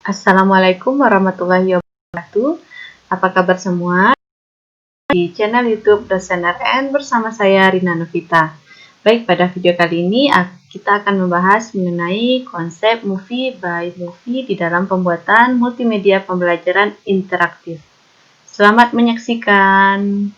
Assalamualaikum warahmatullahi wabarakatuh. Apa kabar semua? Di channel YouTube Dosen RN bersama saya Rina Novita. Baik, pada video kali ini kita akan membahas mengenai konsep movie by movie di dalam pembuatan multimedia pembelajaran interaktif. Selamat menyaksikan.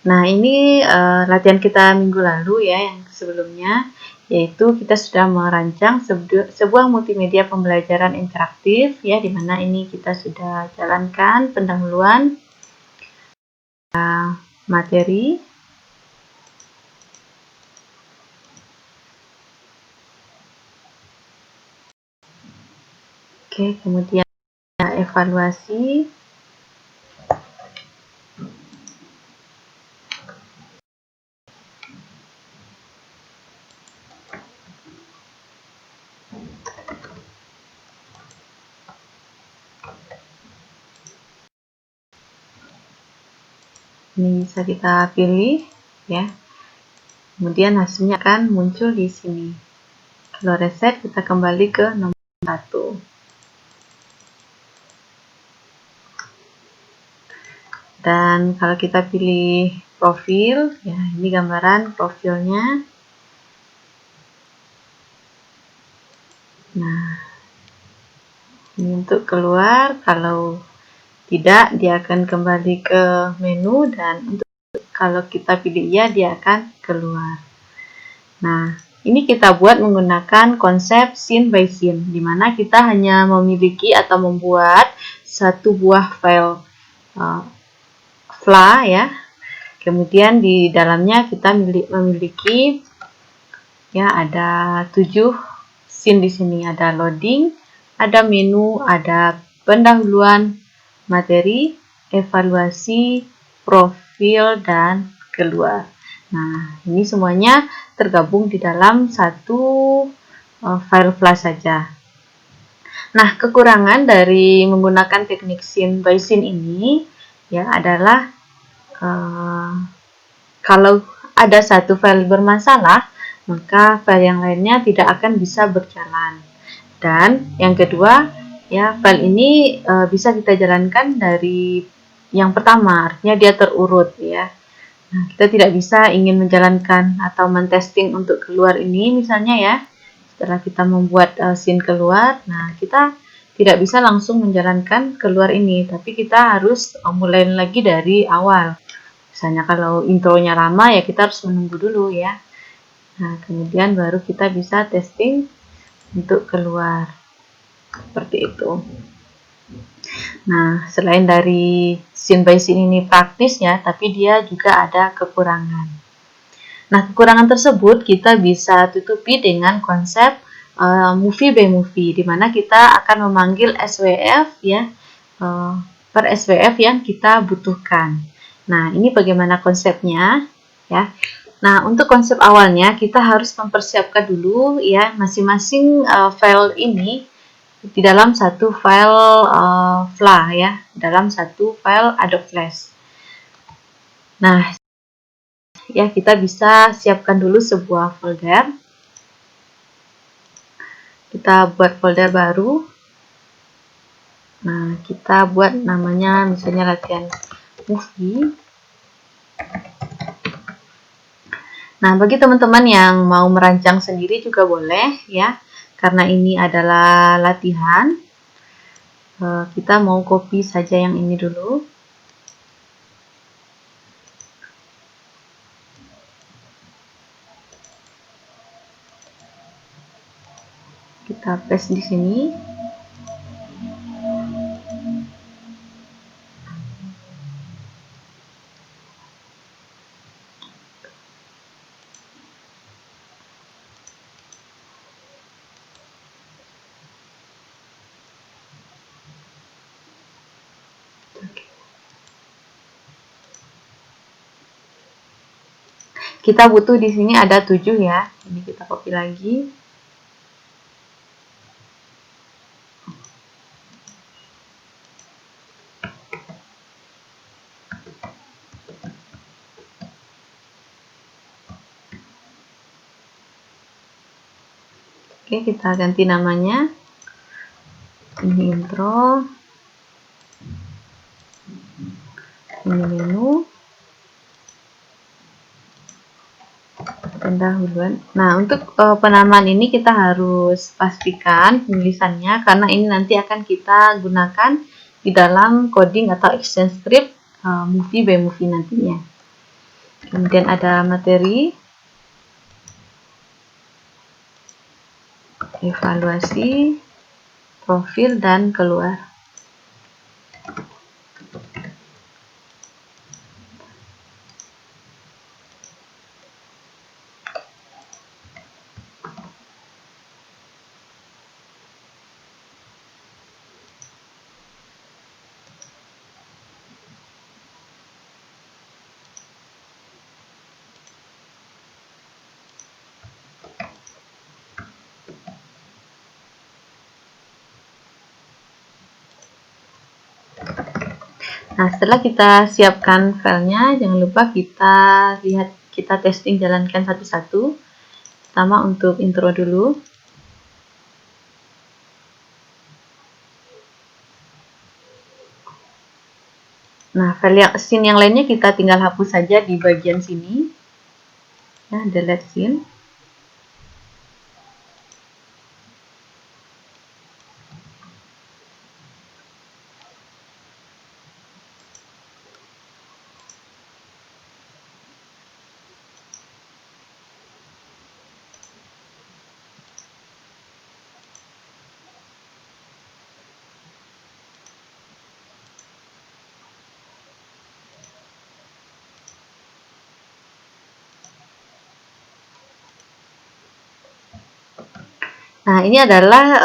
Nah, ini latihan kita minggu lalu ya, yang sebelumnya, yaitu kita sudah merancang sebuah multimedia pembelajaran interaktif ya, di mana ini kita sudah jalankan pendahuluan materi. Oke, kemudian evaluasi. Ini bisa kita pilih ya. Kemudian hasilnya akan muncul di sini. Kalau reset, kita kembali ke nomor 1. Dan kalau kita pilih profil, ya ini gambaran profilnya. Nah, ini untuk keluar. Kalau tidak, dia akan kembali ke menu, dan untuk kalau kita pilih iya, dia akan keluar. Nah, ini kita buat menggunakan konsep scene by scene, di mana kita hanya memiliki atau membuat satu buah file FLA ya. Kemudian di dalamnya kita memiliki ya ada 7 scene di sini. Ada loading, ada menu, ada pendahuluan materi, evaluasi, profil, dan keluar. Nah, ini semuanya tergabung di dalam satu file FLA saja. Nah, kekurangan dari menggunakan teknik scene by scene ini ya adalah kalau ada satu file bermasalah, maka file yang lainnya tidak akan bisa berjalan. Dan yang kedua, ya file ini bisa kita jalankan dari yang pertama, artinya dia terurut ya. Nah, kita tidak bisa ingin menjalankan atau mentesting untuk keluar ini misalnya ya. Setelah kita membuat scene keluar, nah kita tidak bisa langsung menjalankan keluar ini, tapi kita harus mulai lagi dari awal. Misalnya kalau intronya lama ya kita harus menunggu dulu ya. Nah, kemudian baru kita bisa testing untuk keluar. Seperti itu. Nah, selain dari scene by scene ini praktis ya, tapi dia juga ada kekurangan. Nah, kekurangan tersebut kita bisa tutupi dengan konsep movie by movie, di mana kita akan memanggil SWF ya, per SWF yang kita butuhkan. Nah, ini bagaimana konsepnya ya. Nah, untuk konsep awalnya kita harus mempersiapkan dulu ya masing-masing file ini di dalam satu file FLA ya, dalam satu file Adobe Flash. Nah, ya kita bisa siapkan dulu sebuah folder. Kita buat folder baru. Nah, kita buat namanya misalnya latihan movie. Nah, bagi teman-teman yang mau merancang sendiri juga boleh ya. Karena ini adalah latihan, kita mau copy saja yang ini dulu. Kita paste di sini. Kita butuh di sini ada 7 ya. Ini kita copy lagi. Oke, kita ganti namanya. Ini intro, ini menu, pendahuluan. Nah, untuk penamaan ini kita harus pastikan penulisannya karena ini nanti akan kita gunakan di dalam coding atau action script movie by movie nantinya. Kemudian ada materi, evaluasi, profil, dan keluar. Nah, setelah kita siapkan filenya, jangan lupa kita lihat, kita testing, jalankan satu-satu. Pertama untuk intro dulu. Nah, scene yang lainnya kita tinggal hapus saja di bagian sini. Ya, delete scene. Nah, ini adalah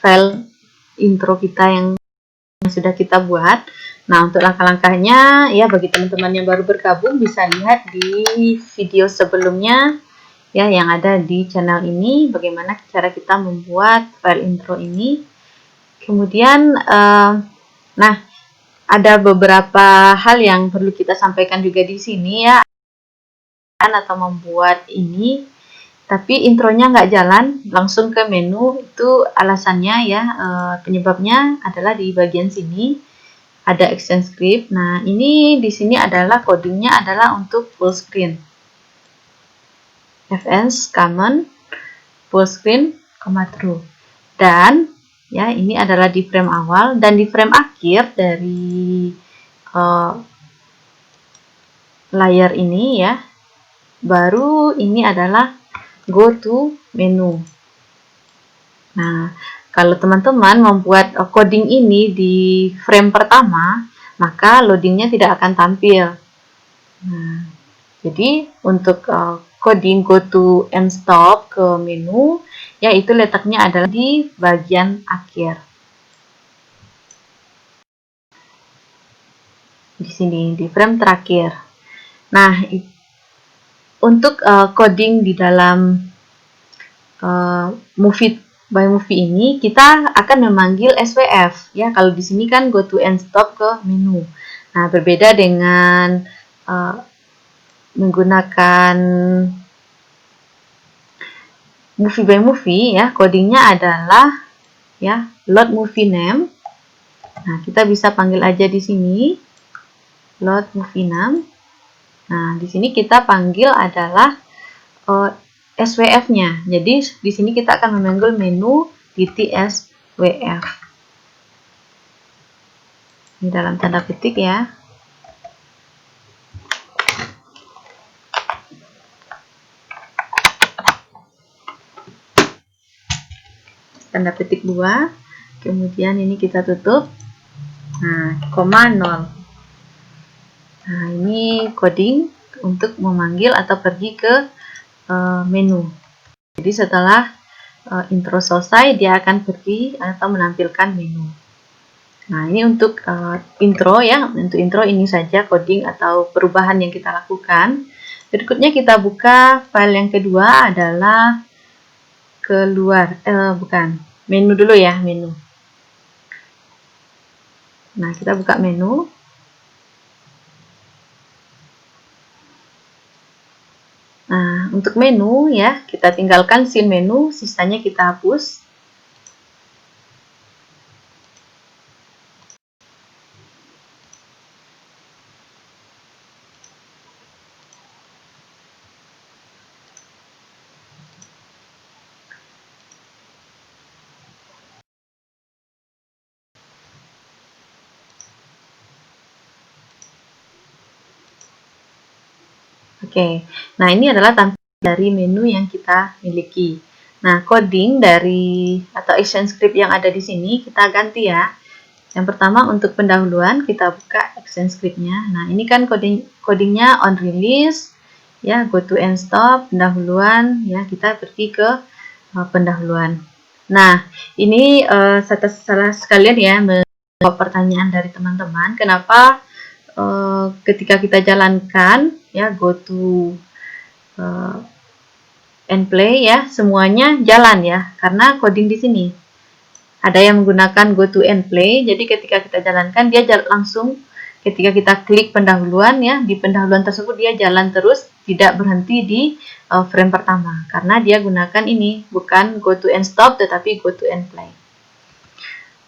file intro kita yang sudah kita buat. Nah, untuk langkah-langkahnya, ya bagi teman-teman yang baru bergabung bisa lihat di video sebelumnya ya yang ada di channel ini, bagaimana cara kita membuat file intro ini. Kemudian, nah, ada beberapa hal yang perlu kita sampaikan juga di sini ya, atau membuat ini tapi intronya nggak jalan, langsung ke menu. Itu alasannya ya, penyebabnya adalah di bagian sini ada action script. Nah, ini di sini adalah codingnya adalah untuk full screen, fs command full screen, true. Dan ya, ini adalah di frame awal, dan di frame akhir dari layar ini ya, baru ini adalah go to menu. Nah, kalau teman-teman membuat coding ini di frame pertama, maka loadingnya tidak akan tampil. Nah, jadi untuk coding go to and stop ke menu, yaitu letaknya adalah di bagian akhir. Di sini, di frame terakhir. Nah, untuk coding di dalam movie by movie ini, kita akan memanggil SWF ya. Kalau di sini kan go to and stop ke menu. Nah, berbeda dengan menggunakan movie by movie ya, codingnya adalah ya load movie name. Nah, kita bisa panggil aja di sini load movie name. Nah, di sini kita panggil adalah SWF-nya. Jadi di sini kita akan memanggil menu .swf. Ini dalam tanda petik ya. Tanda petik 2. Kemudian ini kita tutup. Nah, koma 0. Nah, ini coding untuk memanggil atau pergi ke menu. Jadi setelah intro selesai, dia akan pergi atau menampilkan menu. Nah, ini untuk intro ya. Untuk intro ini saja coding atau perubahan yang kita lakukan. Berikutnya kita buka file yang kedua adalah menu dulu ya, menu. Nah, kita buka menu. Nah, untuk menu ya, kita tinggalkan scene menu, sisanya kita hapus. Oke, nah ini adalah tampilan dari menu yang kita miliki. Nah, coding dari atau action script yang ada di sini kita ganti ya. Yang pertama untuk pendahuluan kita buka action scriptnya. Nah, ini kan codingnya on release, ya go to end stop, pendahuluan, ya kita pergi ke pendahuluan. Nah, ini salah sekalian ya menjawab pertanyaan dari teman-teman. Kenapa ketika kita jalankan ya go to and play ya semuanya jalan ya karena coding di sini ada yang menggunakan go to and play, jadi ketika kita jalankan dia langsung ketika kita klik pendahuluan ya di pendahuluan tersebut dia jalan terus tidak berhenti di frame pertama karena dia gunakan ini bukan go to and stop tetapi go to and play.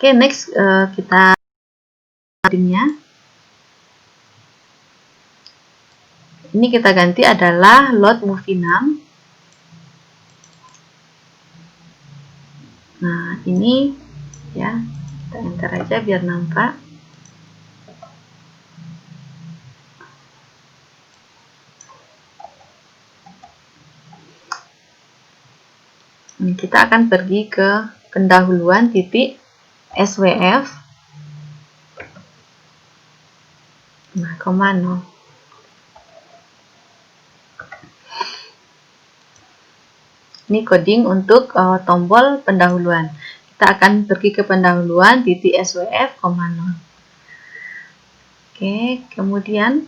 Oke, next kita codingnya. Ini kita ganti adalah load movie 6. Nah, ini ya, kita enter aja biar nampak. Ini kita akan pergi ke pendahuluan titik SWF. Nah, koma 0. Ini coding untuk tombol pendahuluan. Kita akan pergi ke pendahuluan titik SWF, 0. Oke, kemudian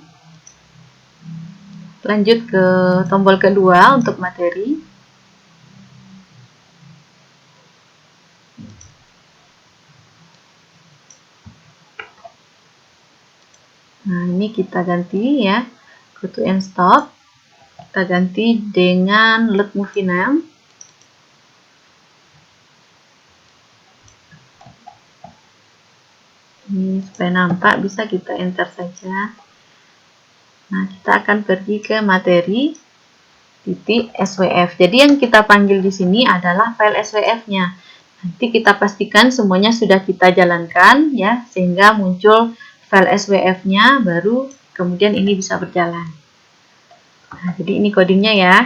lanjut ke tombol kedua untuk materi. Nah, ini kita ganti ya, go to end stop. Kita ganti dengan load movie 6. Ini supaya nampak bisa kita enter saja. Nah, kita akan pergi ke materi titik SWF. Jadi yang kita panggil di sini adalah file SWF-nya. Nanti kita pastikan semuanya sudah kita jalankan ya sehingga muncul file SWF-nya baru kemudian ini bisa berjalan. Nah, jadi ini codingnya ya.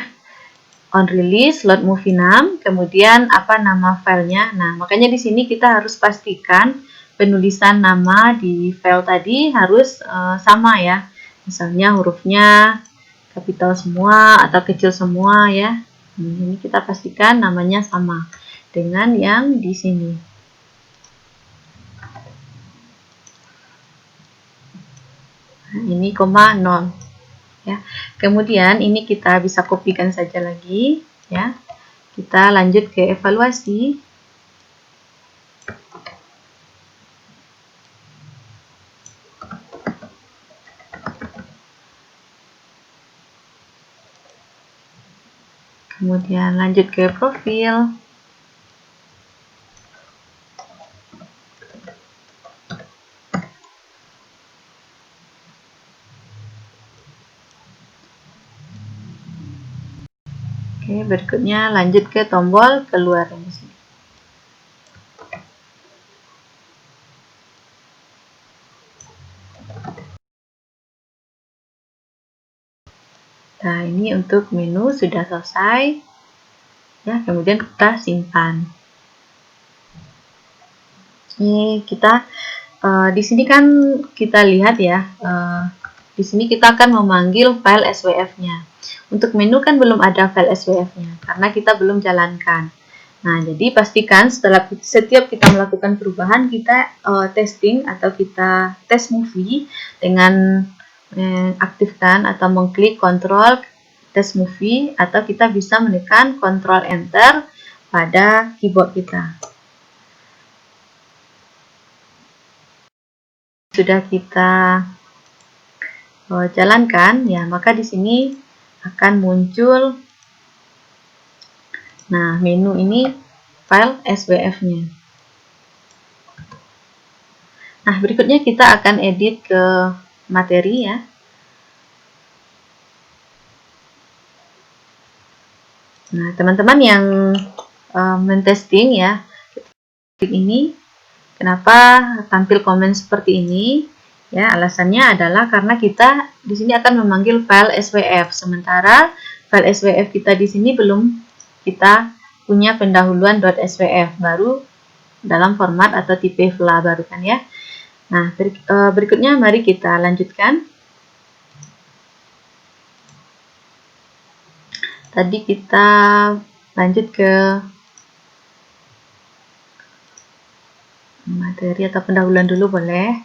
On release load movie 6, kemudian apa nama filenya. Nah, makanya di sini kita harus pastikan penulisan nama di file tadi harus sama ya. Misalnya hurufnya kapital semua atau kecil semua ya. Ini kita pastikan namanya sama dengan yang di sini. Nah, ini koma 0 ya. Kemudian ini kita bisa kopikan saja lagi ya. Kita lanjut ke evaluasi. Kemudian lanjut ke profil. Oke, berikutnya lanjut ke tombol keluar dari sini. Nah, ini untuk menu sudah selesai. Ya, kemudian kita simpan. Ini kita di sini kan kita lihat ya. Di sini kita akan memanggil file SWF-nya. Untuk menu kan belum ada file SWF-nya karena kita belum jalankan. Nah, jadi pastikan setiap kita melakukan perubahan kita testing atau kita test movie dengan aktifkan atau mengklik kontrol test movie atau kita bisa menekan kontrol enter pada keyboard kita. Sudah kita jalankan ya, maka di sini akan muncul Nah, menu ini file SWF-nya. Nah, berikutnya kita akan edit ke materi ya. Nah, teman-teman yang mentesting ya, ini kenapa tampil komen seperti ini? Ya, alasannya adalah karena kita di sini akan memanggil file SWF, sementara file SWF kita di sini belum kita punya pendahuluan .swf, baru dalam format atau tipe VLA baru kan ya. Nah, berikutnya mari kita lanjutkan. Tadi kita lanjut ke materi atau pendahuluan dulu boleh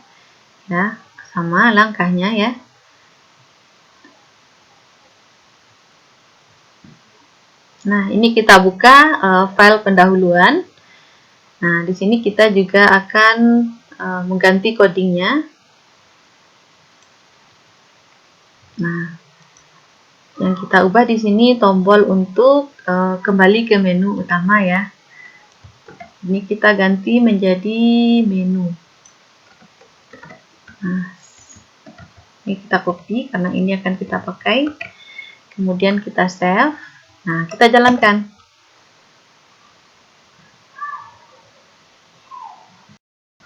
ya, sama langkahnya ya. Nah, ini kita buka file pendahuluan. Nah, di sini kita juga akan mengganti codingnya. Nah, yang kita ubah di sini tombol untuk kembali ke menu utama ya. Ini kita ganti menjadi menu. Nah, ini kita copy karena ini akan kita pakai. Kemudian kita save. Nah, kita jalankan.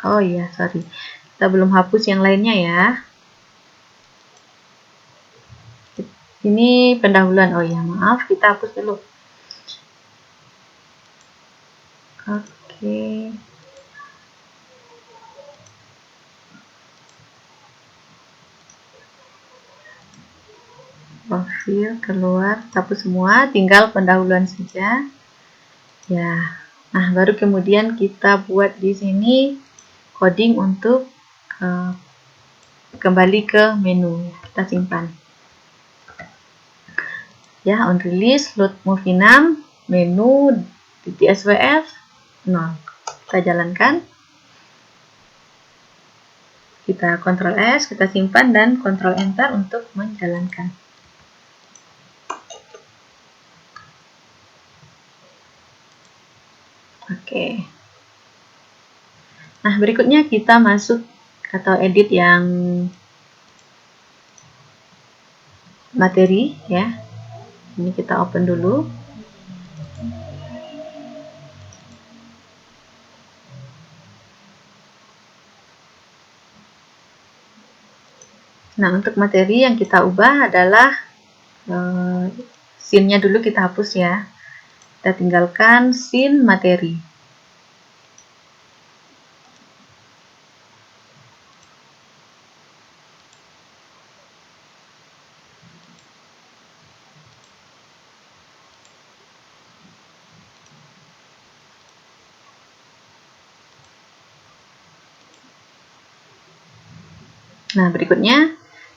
Oh iya, sorry. Kita belum hapus yang lainnya ya. Ini pendahuluan. Oh iya, maaf, kita hapus dulu. Oke. Profil keluar, hapus semua, tinggal pendahuluan saja. Ya. Nah, baru kemudian kita buat di sini coding untuk kembali ke menu. Kita simpan. Ya, on release, load movie 6, menu .swf 0. Kita jalankan. Kita Ctrl S, kita simpan dan Ctrl Enter untuk menjalankan. Oke. Nah, berikutnya kita masuk atau edit yang materi ya. Ini kita open dulu. Nah, untuk materi yang kita ubah adalah scene-nya dulu kita hapus ya. Kita tinggalkan scene materi. Nah, berikutnya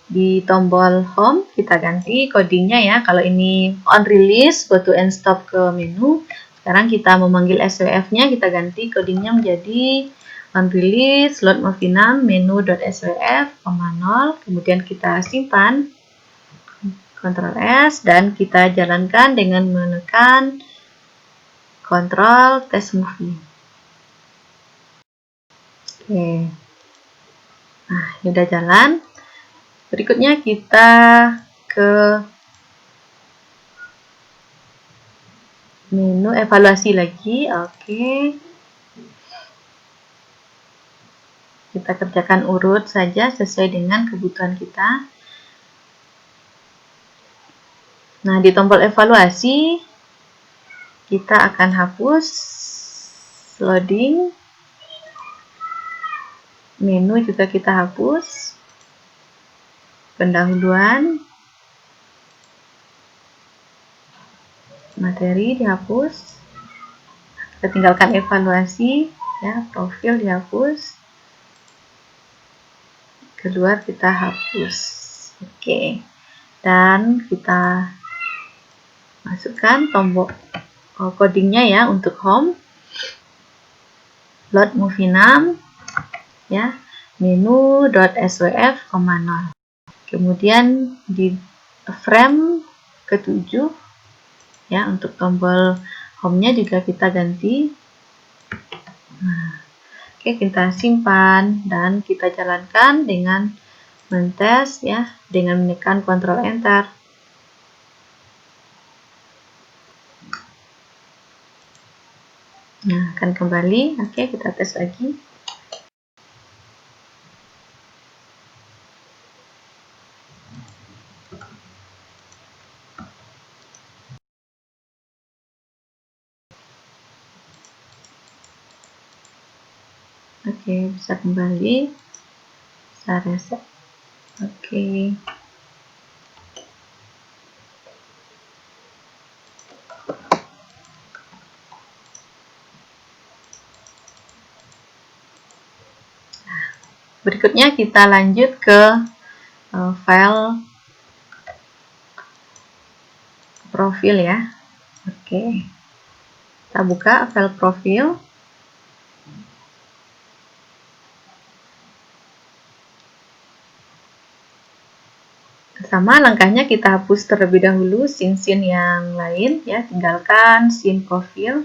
di tombol home kita ganti codingnya ya. Kalau ini on release, go to and stop ke menu. Sekarang kita memanggil SWF-nya, kita ganti codingnya menjadi on release, load movie 6, menu.swf, 0. Kemudian kita simpan, Ctrl S, dan kita jalankan dengan menekan Ctrl test movie. Oke. Nah, ini udah jalan. Berikutnya kita ke menu evaluasi lagi. Oke. Kita kerjakan urut saja sesuai dengan kebutuhan kita. Nah, di tombol evaluasi kita akan hapus loading. Menu juga kita hapus. Pendahuluan. Materi dihapus. Kita tinggalkan evaluasi ya, profil dihapus. Keluar kita hapus. Oke. Dan kita masukkan tombol codingnya ya untuk home. Load movie 6 ya, menu.swf, 0. Kemudian di frame ke-7 ya, untuk tombol home-nya juga kita ganti. Nah, oke, kita simpan dan kita jalankan dengan mentes ya, dengan menekan Ctrl Enter. Nah, akan kembali. Oke, kita tes lagi. Oke, bisa kembali. Bisa reset. Oke. Berikutnya kita lanjut ke file profil ya. Oke. Kita buka file profil. Sama langkahnya kita hapus terlebih dahulu scene-scene yang lain ya, tinggalkan scene profil.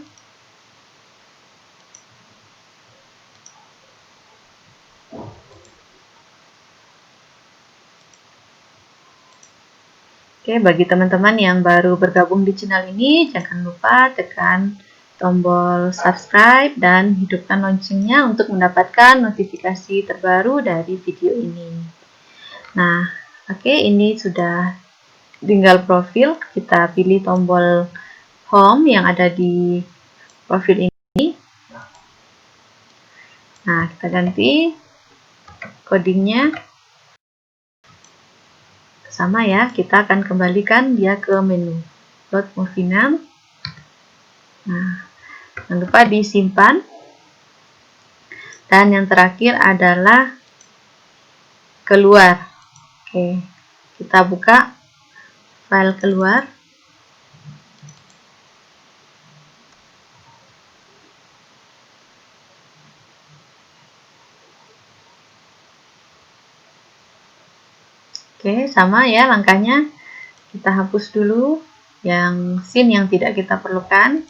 Oke, bagi teman-teman yang baru bergabung di channel ini, jangan lupa tekan tombol subscribe dan hidupkan loncengnya untuk mendapatkan notifikasi terbaru dari video ini. Nah, oke, ini sudah tinggal profil, kita pilih tombol home yang ada di profil ini. Nah, kita ganti codingnya. Sama ya, kita akan kembalikan dia ke menu load movie name. Nah, jangan lupa disimpan. Dan yang terakhir adalah keluar. Oke, kita buka file keluar. Oke, sama ya langkahnya. Kita hapus dulu yang scene yang tidak kita perlukan.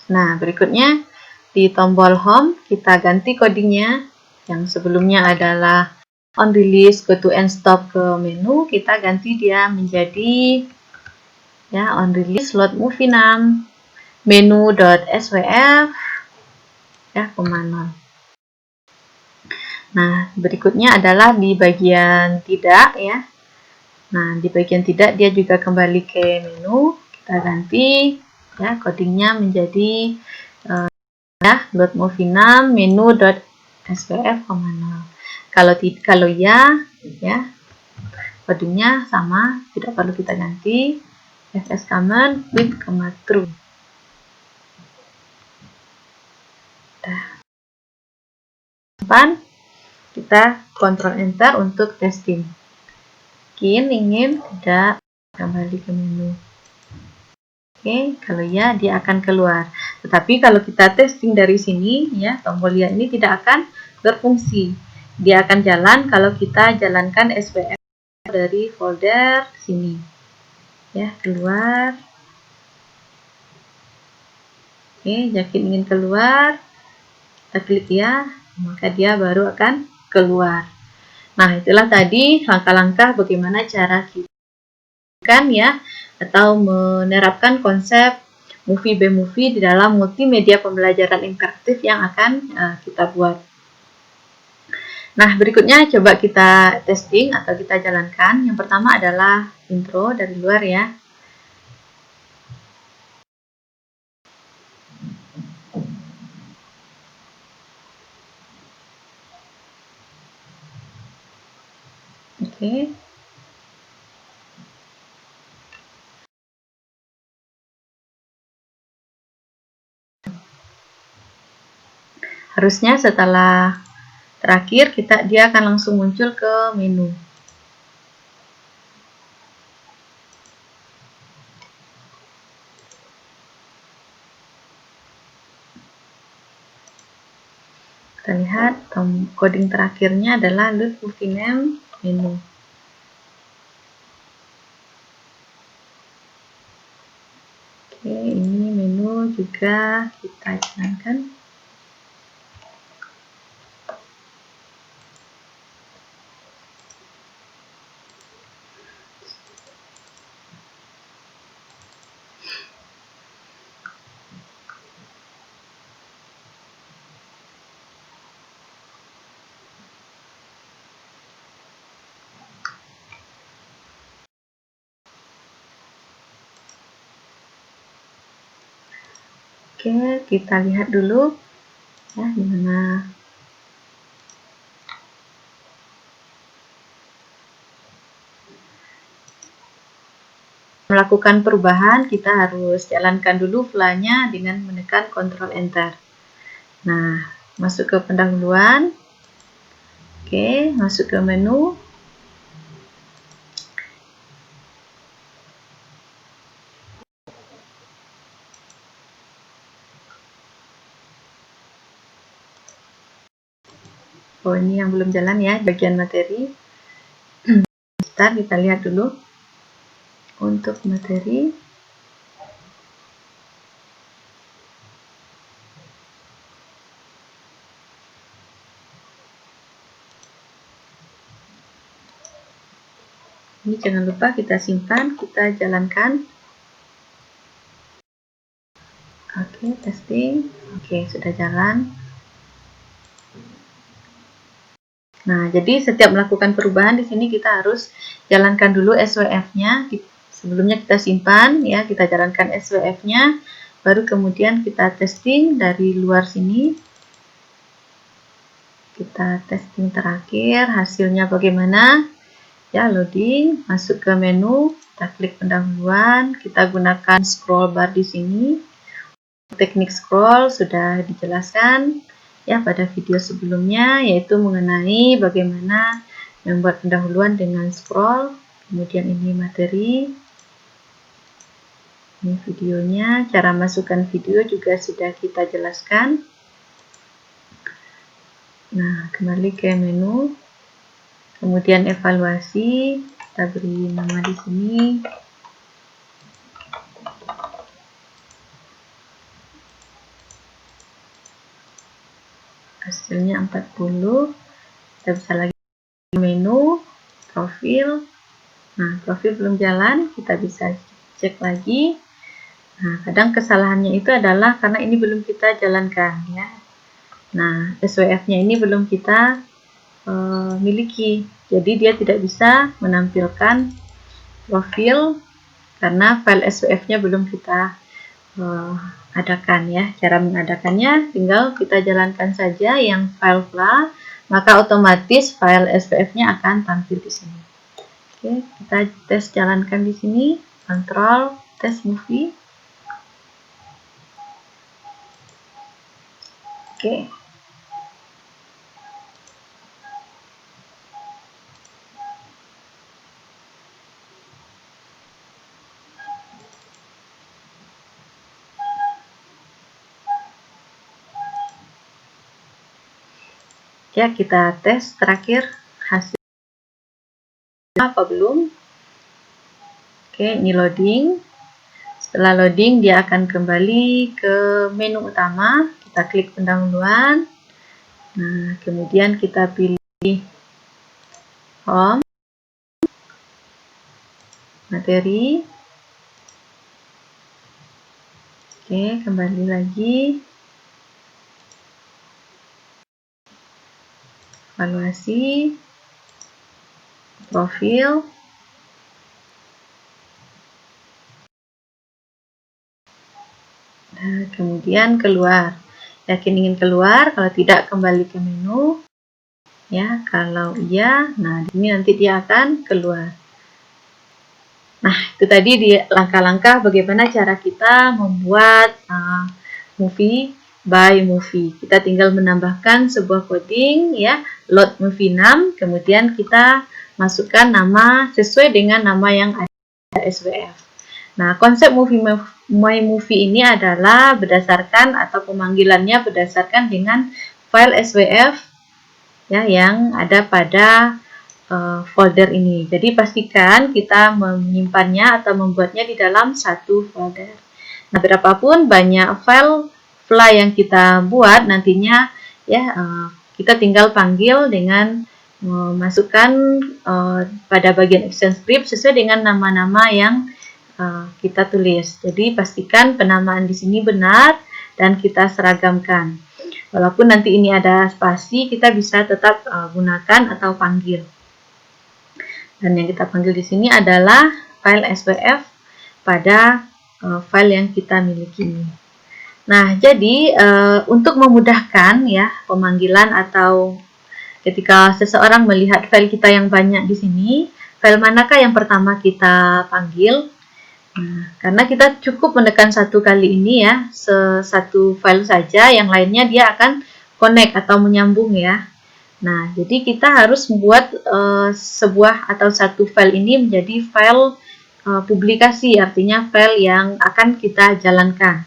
Nah, berikutnya di tombol home kita ganti codingnya. Yang sebelumnya adalah on release go to end stop ke menu, kita ganti dia menjadi ya on release load movie name menu.swf ya, 0. Nah, berikutnya adalah di bagian tidak ya. Nah, di bagian tidak dia juga kembali ke menu. Kita ganti ya codingnya menjadi ya load movie name menu.swf, 0. Kalau ya codingnya sama, tidak perlu kita ganti. fs command with, true. Simpan, kita Ctrl Enter untuk testing. Mungkin ingin tidak kembali ke menu. Oke, kalau ya dia akan keluar. Tetapi kalau kita testing dari sini ya, tombol ya ini tidak akan berfungsi. Dia akan jalan kalau kita jalankan SWF dari folder sini. Ya, keluar. Oke, yakin ingin keluar. Kita klik ya, maka dia baru akan keluar. Nah, itulah tadi langkah-langkah bagaimana cara kita ya atau menerapkan konsep movie by movie di dalam multimedia pembelajaran interaktif yang akan kita buat. Nah, berikutnya coba kita testing atau kita jalankan. Yang pertama adalah intro dari luar ya. Oke. Harusnya setelah terakhir dia akan langsung muncul ke menu. Kita lihat coding terakhirnya adalah load movie name menu. Oke, ini menu juga kita jalankan. Oke, kita lihat dulu ya gimana. Melakukan perubahan, kita harus jalankan dulu filenya dengan menekan Ctrl Enter. Nah, masuk ke pendahuluan. Oke, masuk ke menu. Oh, ini yang belum jalan ya, bagian materi. Bentar, kita lihat dulu. Untuk materi, ini jangan lupa kita simpan, kita jalankan. Oke, testing. Oke, sudah jalan. Nah, jadi setiap melakukan perubahan di sini kita harus jalankan dulu SWF-nya. Sebelumnya kita simpan ya, kita jalankan SWF-nya, baru kemudian kita testing dari luar sini. Kita testing terakhir, hasilnya bagaimana? Ya, loading, masuk ke menu, kita klik pendahuluan, kita gunakan scroll bar di sini. Teknik scroll sudah dijelaskan ya pada video sebelumnya, yaitu mengenai bagaimana membuat pendahuluan dengan scroll. Kemudian ini materi, ini videonya, cara masukkan video juga sudah kita jelaskan. Nah, kembali ke menu, kemudian evaluasi, kita beri nama di sini. Hasilnya 40. Kita bisa lagi menu, profil. Nah, profil belum jalan, kita bisa cek lagi. Nah, kadang kesalahannya itu adalah karena ini belum kita jalankan ya. Nah, SWF-nya ini belum kita miliki. Jadi dia tidak bisa menampilkan profil karena file SWF-nya belum kita adakan ya. Cara mengadakannya tinggal kita jalankan saja yang file fla, maka otomatis file SWF-nya akan tampil di sini. Oke, kita tes jalankan di sini, kontrol tes movie. Oke. Ya, kita tes terakhir hasil apa belum. Oke, ini loading. Setelah loading dia akan kembali ke menu utama. Kita klik pendahuluan. Nah, kemudian kita pilih home, materi. Oke, kembali lagi. Evaluasi, profil. Nah, kemudian keluar. Yakin ingin keluar, kalau tidak kembali ke menu. Ya, kalau iya, nah ini nanti dia akan keluar. Nah, itu tadi di langkah-langkah bagaimana cara kita membuat movie by movie. Kita tinggal menambahkan sebuah coding ya, load movie name, kemudian kita masukkan nama sesuai dengan nama yang ada SWF. Nah, konsep movie my movie ini adalah berdasarkan atau pemanggilannya berdasarkan dengan file SWF ya yang ada pada folder ini. Jadi pastikan kita menyimpannya atau membuatnya di dalam satu folder. Nah, berapapun banyak file yang kita buat nantinya ya kita tinggal panggil dengan memasukkan pada bagian action script sesuai dengan nama-nama yang kita tulis. Jadi pastikan penamaan di sini benar dan kita seragamkan. Walaupun nanti ini ada spasi, kita bisa tetap gunakan atau panggil. Dan yang kita panggil di sini adalah file SWF pada file yang kita miliki ini. Nah, jadi untuk memudahkan ya pemanggilan atau ketika seseorang melihat file kita yang banyak di sini, file manakah yang pertama kita panggil? Nah, karena kita cukup menekan satu kali ini ya, satu file saja, yang lainnya dia akan connect atau menyambung ya. Nah, jadi kita harus membuat sebuah atau satu file ini menjadi file publikasi, artinya file yang akan kita jalankan.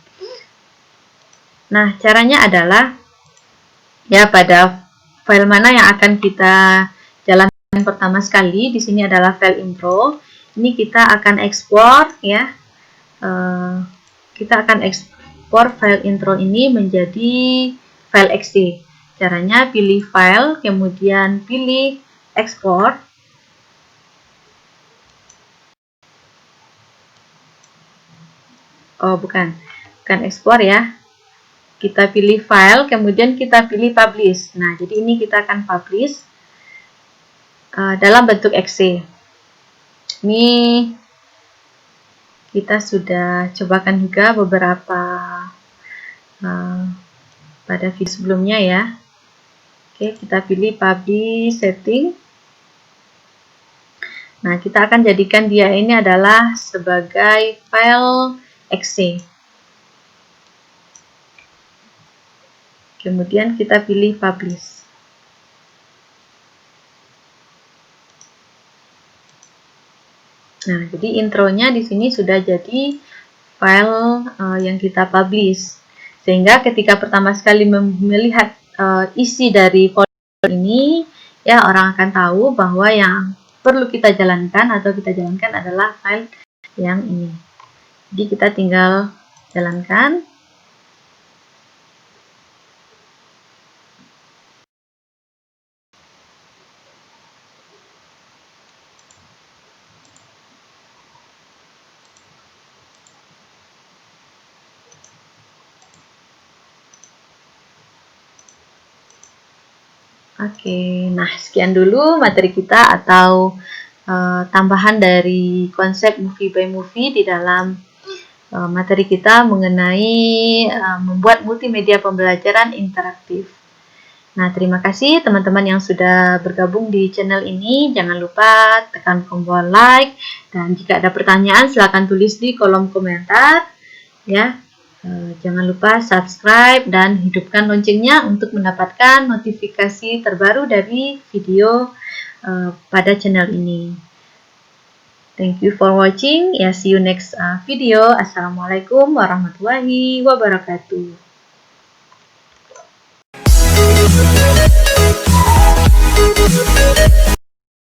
Nah, caranya adalah ya pada file mana yang akan kita jalankan pertama sekali, di sini adalah file intro. Ini kita akan ekspor ya. Kita akan ekspor file intro ini menjadi file .exe. Caranya pilih file, kemudian pilih ekspor. Oh, bukan ekspor ya. Kita pilih file, kemudian kita pilih publish. Nah, jadi ini kita akan publish dalam bentuk .exe. Ini kita sudah cobakan juga beberapa pada video sebelumnya ya. Oke, kita pilih publish setting. Nah, kita akan jadikan dia ini adalah sebagai file .exe. Kemudian kita pilih publish. Nah, jadi intronya di sini sudah jadi file yang kita publish. Sehingga ketika pertama sekali melihat isi dari folder ini, ya orang akan tahu bahwa yang perlu kita jalankan atau kita jalankan adalah file yang ini. Jadi kita tinggal jalankan. Oke, nah sekian dulu materi kita atau tambahan dari konsep movie by movie di dalam materi kita mengenai membuat multimedia pembelajaran interaktif. Nah, terima kasih teman-teman yang sudah bergabung di channel ini. Jangan lupa tekan tombol like, dan jika ada pertanyaan silahkan tulis di kolom komentar ya. Jangan lupa subscribe dan hidupkan loncengnya untuk mendapatkan notifikasi terbaru dari video pada channel ini. Thank you for watching. Ya, see you next video. Assalamualaikum warahmatullahi wabarakatuh.